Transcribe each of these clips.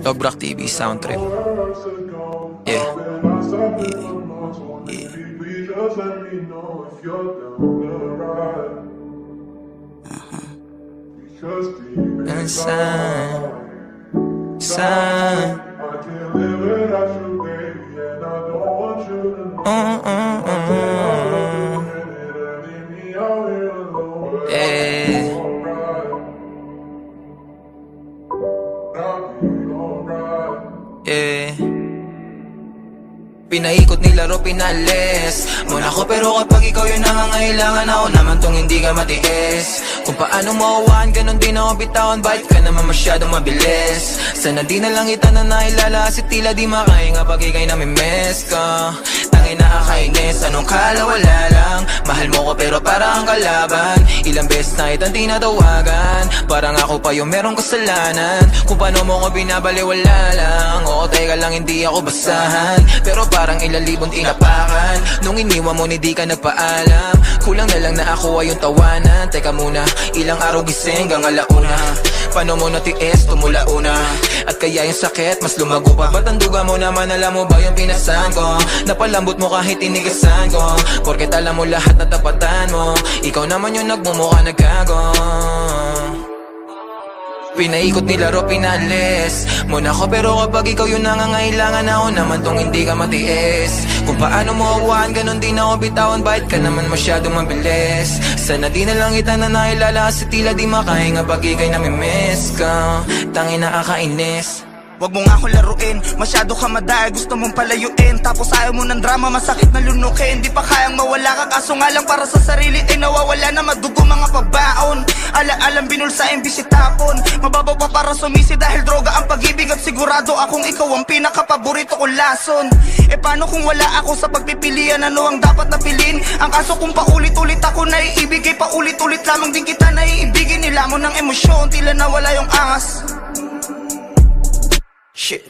Dogbrak TV Sound Trip. Yeah. Yeah. And sign. Yeah. Yeah. Pinaikot nilaro, pinalis muna ko, pero kapag ikaw yung nangangailangan, ako naman tong hindi ka matiis. Kung paano mawawaan, ganun din ako bitawan. Bakit ka naman masyadong mabilis? Sana di na lang kita na nailala, kasi tila di makahinga pag ikay namimiss ka. Tangin nakakainis, anong kala wala lang. Mahal mo ko pero parang kalaban. Ilang beses na itang tinatawagan, parang ako pa yung merong kasalanan. Kung paano mo ko binabaliwala lang. Oo, teka lang, hindi ako basahan, pero parang ilang libon tinapakan. Nung iniwan mo, hindi ka nagpaalam. Kulang na lang na ako ay yung tawanan. Teka muna, ilang araw gising hanggang alauna. Paano mo natiis, tumula una. At kaya yung sakit, mas lumago pa. Ba't ang duga mo naman, alam mo ba yung pinasan ko? Napalambot mo kahit inigasan ko, porket alam mo lahat na tapatan mo. Ikaw naman yung nagmumukha naggago. Pinaikot nilaro, pinalis muna ko, pero kapag ikaw yung nangangailangan, ako naman tong hindi ka matiis. Kung paano mo awaan, ganun din ako bitawan. Bakit ka naman masyadong mabilis? Sana di na lang kita na nailala, kasi tila di makahinga pag ikay namimiss ka. Tangin nakakainis. Wag mo nga akong laruin, masyado ka madaya, gusto mong palayuin. Tapos ayaw mo ng drama, masakit na lunukin. Di pa kayang mawala ka, kaso nga lang para sa sarili nawawala na madugo mga pabaon. Ala-alang binulsain, bisitapon. Mababaw pa para sumisi dahil droga ang pag-ibig. At sigurado akong ikaw ang pinakapaborito kong lason. E paano kung wala ako sa pagpipilian? Ano ang dapat na piliin? Ang kaso kung paulit-ulit ako naiibigay, paulit-ulit lamang din kita naiibigin. Nilamon ng emosyon, tila nawala yung angas. Shit.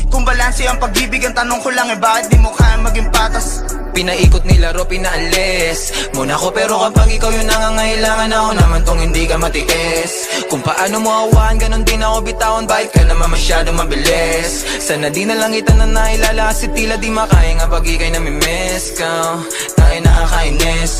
Kung balanse ang pag-ibig, ang tanong ko lang bakit di mo kaya maging patas? Pinaikot nilaro, pinaalis muna ko, pero kapag ikaw yung nangangailangan, ako naman tong hindi ka matiis. Kung paano mo awaan, ganun din ako bitawan. Bakit ka naman masyadong mabilis? Sana di na lang kita na nailala, kasi tila di makahinga pag ikay namimiss ka. Tayo nakakainis.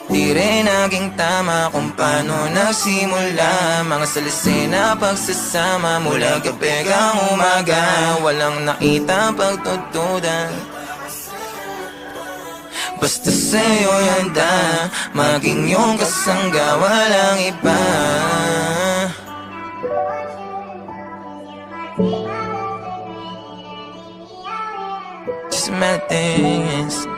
Di rin naging tama kung paano nagsimula mga salisi na pagsasama mula gabi hanggang umaga. Walang nakita pagtutudan, basta sa'yo yanda, maging yung kasangga, walang iba. Just my things.